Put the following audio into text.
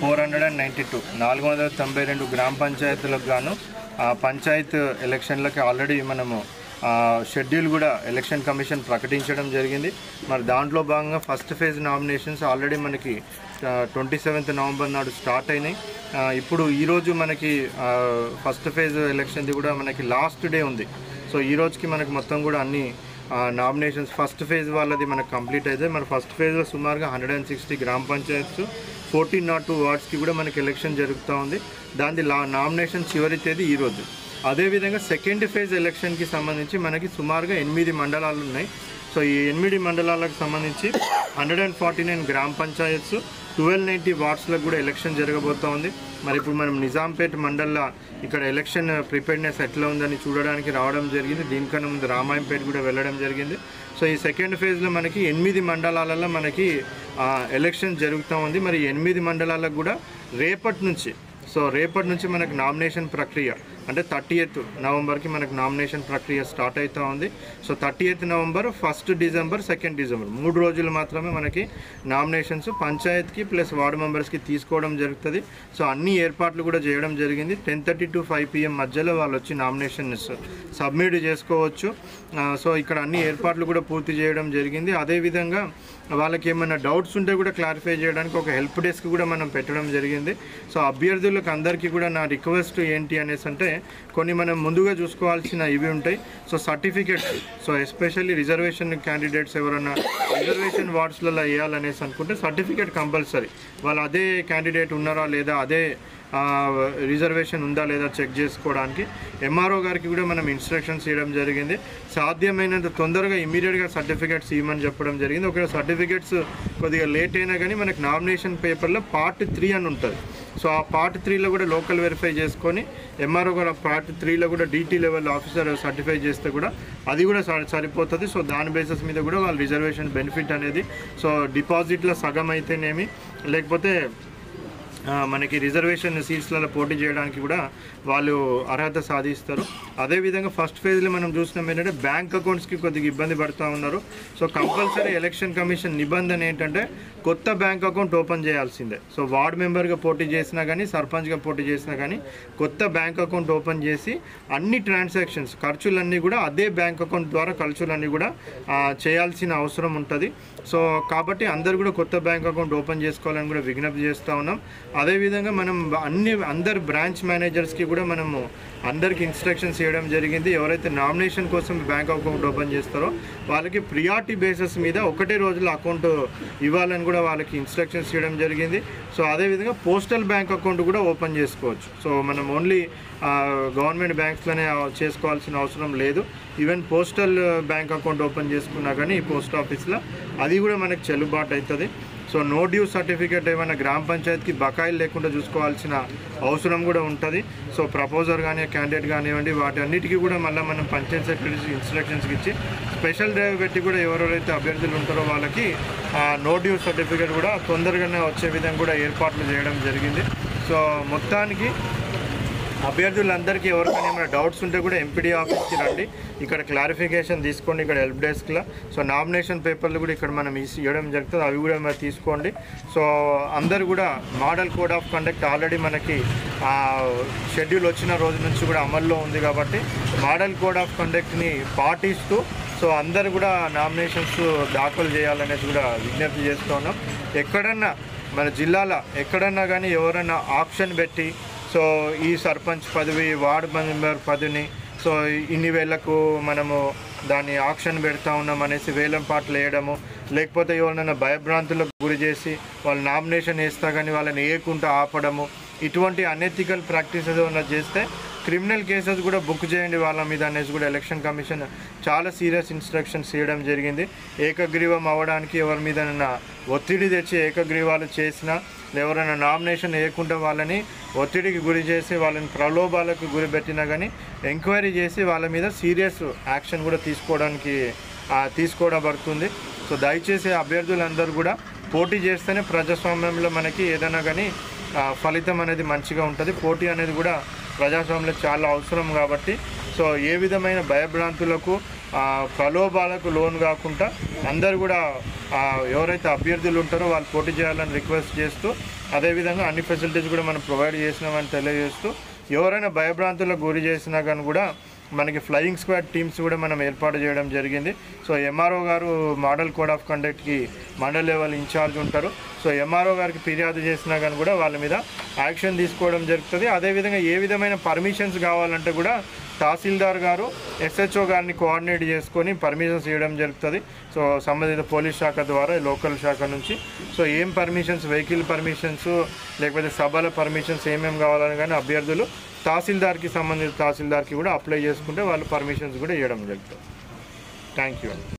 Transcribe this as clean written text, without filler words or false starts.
492 492 గ్రామ పంచాయతీలకు గాను పంచాయత్ ఎలక్షన్లకి ఆల్రెడీ మనము షెడ్యూల్ కూడా ఎలక్షన్ కమిషన్ ప్రకటించడం జరిగింది. మరి దాంట్లో భాగంగా ఫస్ట్ ఫేజ్ నామినేషన్స్ ఆల్రెడీ మనకి 27 నవంబర్ నాడు స్టార్ట్ అయినాయి. ఇప్పుడు ఈరోజు మనకి ఫస్ట్ ఫేజ్ ఎలక్షన్ది కూడా మనకి లాస్ట్ డే ఉంది. సో ఈ రోజుకి మనకి మొత్తం కూడా అన్ని నామినేషన్స్ ఫస్ట్ ఫేజ్ వాళ్ళది మనకు కంప్లీట్ అయితే మన ఫస్ట్ ఫేజ్లో సుమారుగా 160 గ్రామ పంచాయత్స్ 1402 వార్డ్స్కి కూడా మనకి ఎలక్షన్ జరుగుతూ ఉంది. దాని నామినేషన్ చివరి తేదీ ఈరోజు. అదేవిధంగా సెకండ్ ఫేజ్ ఎలక్షన్కి సంబంధించి మనకి సుమారుగా 8 మండలాలు ఉన్నాయి. సో ఈ 8 మండలాలకు సంబంధించి 149 గ్రామ పంచాయత్స్ 1290 వార్డ్స్లకు కూడా ఎలక్షన్ జరగబోతూ ఉంది. మరి ఇప్పుడు మనం నిజాంపేట్ మండల్లో ఇక్కడ ఎలక్షన్ ప్రిపేర్నెస్ ఎట్లా ఉందని చూడడానికి రావడం జరిగింది. దీనికన్నా ముందు రామాయంపేట కూడా వెళ్ళడం జరిగింది. సో ఈ సెకండ్ ఫేజ్లో మనకి 8 మండలాలలో మనకి ఎలక్షన్ జరుగుతూ ఉంది. మరి 8 మండలాలకు కూడా రేపటి నుంచి మనకు నామినేషన్ ప్రక్రియ అంటే 30th నవంబర్కి మనకు నామినేషన్ ప్రక్రియ స్టార్ట్ అవుతూ ఉంది. So 30th November, 1 December, 2 December 3 రోజులు మాత్రమే మనకి నామినేషన్స్ పంచాయత్కి ప్లస్ వార్డు మెంబర్స్కి తీసుకోవడం జరుగుతుంది. సో అన్ని ఏర్పాట్లు కూడా చేయడం జరిగింది. 10:30 to 5 PM మధ్యలో వాళ్ళు వచ్చి నామినేషన్స్ సబ్మిట్ చేసుకోవచ్చు. సో ఇక్కడ అన్ని ఏర్పాట్లు కూడా పూర్తి చేయడం జరిగింది. అదేవిధంగా వాళ్ళకి ఏమైనా డౌట్స్ ఉంటే కూడా క్లారిఫై చేయడానికి ఒక హెల్ప్ డెస్క్ కూడా మనం పెట్టడం జరిగింది. సో అభ్యర్థులకు అందరికీ కూడా నా రిక్వెస్ట్ ఏంటి అనేసి అంటే కొన్ని మనం ముందుగా చూసుకోవాల్సిన ఇవి ఉంటాయి. So certificates, so especially reservation candidates ఎవరైనా రిజర్వేషన్ వార్డ్స్లలో వేయాలనేసి అనుకుంటే సర్టిఫికేట్ కంపల్సరీ. వాళ్ళు అదే క్యాండిడేట్ ఉన్నారా లేదా, అదే రిజర్వేషన్ ఉందా లేదా చెక్ చేసుకోవడానికి ఎంఆర్ఓ గారికి కూడా మనం ఇన్స్ట్రక్షన్స్ ఇవ్వడం జరిగింది. సాధ్యమైనంత తొందరగా ఇమీడియట్గా సర్టిఫికేట్స్ ఇవ్వమని చెప్పడం జరిగింది. ఒకవేళ సర్టిఫికేట్స్ కొద్దిగా లేట్ అయినా కానీ మనకు నామినేషన్ పేపర్లో Part 3 అని ఉంటుంది. సో ఆ Part 3లో కూడా లోకల్ వెరిఫై చేసుకొని ఎంఆర్ఓ కూడా Part 3లో కూడా DT లెవెల్ ఆఫీసర్ సర్టిఫై చేస్తే కూడా అది కూడా సరిపోతుంది. సో దాని బేసిస్ మీద కూడా వాళ్ళ రిజర్వేషన్ బెనిఫిట్ అనేది సో డిపాజిట్లో సగం అయితేనేమి లేకపోతే మనకి రిజర్వేషన్ సీట్స్లలో పోటీ చేయడానికి కూడా వాళ్ళు అర్హత సాధిస్తారు. అదేవిధంగా ఫస్ట్ ఫేజ్లో మనం చూసినాం ఏంటంటే బ్యాంక్ అకౌంట్స్కి కొద్దిగా ఇబ్బంది పడుతూ ఉన్నారు. సో కంపల్సరీ ఎలక్షన్ కమిషన్ నిబంధన ఏంటంటే కొత్త బ్యాంక్ అకౌంట్ ఓపెన్ చేయాల్సిందే. సో వార్డ్ మెంబర్గా పోటీ చేసినా కానీ సర్పంచ్గా పోటీ చేసినా కానీ కొత్త బ్యాంక్ అకౌంట్ ఓపెన్ చేసి అన్ని ట్రాన్సాక్షన్స్ ఖర్చులన్నీ కూడా అదే బ్యాంక్ అకౌంట్ ద్వారా ఖర్చులన్నీ కూడా చేయాల్సిన అవసరం ఉంటుంది. సో కాబట్టి అందరు కూడా కొత్త బ్యాంక్ అకౌంట్ ఓపెన్ చేసుకోవాలని కూడా విజ్ఞప్తి చేస్తూ ఉన్నాం. అదేవిధంగా మనం అందరు బ్రాంచ్ మేనేజర్స్కి కూడా మనము అందరికి ఇన్స్ట్రక్షన్స్ ఇవ్వడం జరిగింది. ఎవరైతే నామినేషన్ కోసం బ్యాంక్ అకౌంట్ ఓపెన్ చేస్తారో వాళ్ళకి ప్రియారిటీ బేసిస్ మీద ఒకటే రోజులో అకౌంట్ ఇవ్వాలని కూడా వాళ్ళకి ఇన్స్ట్రక్షన్స్ ఇవ్వడం జరిగింది. సో అదేవిధంగా పోస్టల్ బ్యాంక్ అకౌంట్ కూడా ఓపెన్ చేసుకోవచ్చు. సో మనం ఓన్లీ గవర్నమెంట్ బ్యాంక్స్లోనే చేసుకోవాల్సిన అవసరం లేదు. Even postal bank account open చేసుకున్నా కానీ ఈ పోస్ట్ ఆఫీస్లో అది కూడా మనకు చెల్లుబాటు అవుతుంది. సో నో డ్యూ సర్టిఫికేట్ ఏమైనా గ్రామ పంచాయతీకి బకాయిలు లేకుండా చూసుకోవాల్సిన అవసరం కూడా ఉంటుంది. సో ప్రపోజర్ కానీ క్యాండిడేట్ కానివ్వండి వాటి అన్నిటికీ కూడా మళ్ళీ మనం పంచాయత్ సెక్రటరీ ఇన్స్ట్రక్షన్స్ ఇచ్చి స్పెషల్ డ్రైవ్ పెట్టి కూడా ఎవరెవరైతే అభ్యర్థులు ఉంటారో వాళ్ళకి నో డ్యూ సర్టిఫికేట్ కూడా తొందరగానే వచ్చే విధంగా కూడా ఏర్పాట్లు చేయడం జరిగింది. సో మొత్తానికి అభ్యర్థులందరికీ ఎవరికైనా ఏమైనా డౌట్స్ ఉంటే కూడా ఎంపీడీ ఆఫీస్కి రండి, ఇక్కడ క్లారిఫికేషన్ తీసుకోండి ఇక్కడ హెల్ప్ డెస్క్లో. సో నామినేషన్ పేపర్లు కూడా ఇక్కడ మనం ఇవ్వడం జరుగుతుంది, అవి కూడా మరి తీసుకోండి. సో అందరు కూడా model code of conduct already మనకి షెడ్యూల్ వచ్చిన రోజు నుంచి కూడా అమల్లో ఉంది కాబట్టి మోడల్ కోడ్ ఆఫ్ కండక్ట్ని పాటిస్తూ సో అందరు కూడా నామినేషన్స్ దాఖలు చేయాలనేది కూడా విజ్ఞప్తి చేస్తూ ఉన్నాం. ఎక్కడన్నా మన జిల్లాలో ఎక్కడన్నా కానీ ఎవరైనా ఆప్షన్ పెట్టి సో ఈ సర్పంచ్ పదవి వార్డు మెంబర్ పదవిని సో ఇన్ని వేలకు మనము దాన్ని ఆక్షన్ పెడతా ఉన్నాం అనేసి వేలం పాటలు వేయడము లేకపోతే ఎవరైనా భయభ్రాంతులకు గురి చేసి వాళ్ళు నామినేషన్ వేస్తా కానీ వాళ్ళని వేయకుండా ఆపడము ఇటువంటి అనెథికల్ ప్రాక్టీసెస్ ఏమైనా చేస్తే క్రిమినల్ కేసెస్ కూడా బుక్ చేయండి వాళ్ళ మీద అనేసి కూడా ఎలక్షన్ కమిషన్ చాలా సీరియస్ ఇన్స్ట్రక్షన్స్ ఇవ్వడం జరిగింది. ఏకగ్రీవం అవ్వడానికి ఎవరి మీద ఒత్తిడి తెచ్చి ఏకగ్రీవాలు చేసినా ఎవరైనా నామినేషన్ వేయకుండా వాళ్ళని ఒత్తిడికి గురి చేసి వాళ్ళని ప్రలోభాలకు గురి పెట్టినా కానీ ఎంక్వైరీ చేసి వాళ్ళ మీద సీరియస్ యాక్షన్ కూడా తీసుకోవబడుతుంది. సో దయచేసి అభ్యర్థులందరూ కూడా పోటీ చేస్తేనే ప్రజాస్వామ్యంలో మనకి ఏదైనా కానీ ఫలితం అనేది మంచిగా ఉంటుంది. పోటీ అనేది కూడా ప్రజాస్వామ్యంలో చాలా అవసరం కాబట్టి సో ఏ విధమైన భయభ్రాంతులకు ప్రలోభాలకు లోన్ కాకుండా అందరూ కూడా ఎవరైతే అభ్యర్థులు ఉంటారో వాళ్ళు పోటీ చేయాలని రిక్వెస్ట్ చేస్తూ, అదేవిధంగా అన్ని ఫెసిలిటీస్ కూడా మనం ప్రొవైడ్ చేసినామని తెలియజేస్తూ, ఎవరైనా భయభ్రాంతులకు గురి చేసినా కానీ కూడా మనకి ఫ్లయింగ్ స్క్వాడ్ టీమ్స్ కూడా మనం ఏర్పాటు చేయడం జరిగింది. సో ఎంఆర్ఓ గారు మోడల్ కోడ్ ఆఫ్ కండక్ట్కి మండల్ లెవెల్ ఇన్ఛార్జ్ ఉంటారు. సో ఎంఆర్ఓ గారికి ఫిర్యాదు చేసినా కానీ కూడా వాళ్ళ మీద యాక్షన్ తీసుకోవడం జరుగుతుంది. అదేవిధంగా ఏ విధమైన పర్మిషన్స్ కావాలంటే కూడా తహసీల్దార్ గారు ఎస్హెచ్ఓ గారిని కోఆర్డినేట్ చేసుకొని పర్మిషన్స్ ఇవ్వడం జరుగుతుంది. సో సంబంధిత పోలీస్ శాఖ ద్వారా లోకల్ శాఖ నుంచి సో ఏం పర్మిషన్స్, వెహికల్ పర్మిషన్స్ లేకపోతే సభల పర్మిషన్స్ ఏమేమి కావాలని కానీ అభ్యర్థులు తహసీల్దార్కి సంబంధిత తహసీల్దార్కి కూడా అప్లై చేసుకుంటే వాళ్ళు పర్మిషన్స్ కూడా ఇవ్వడం జరుగుతుంది. Thank you.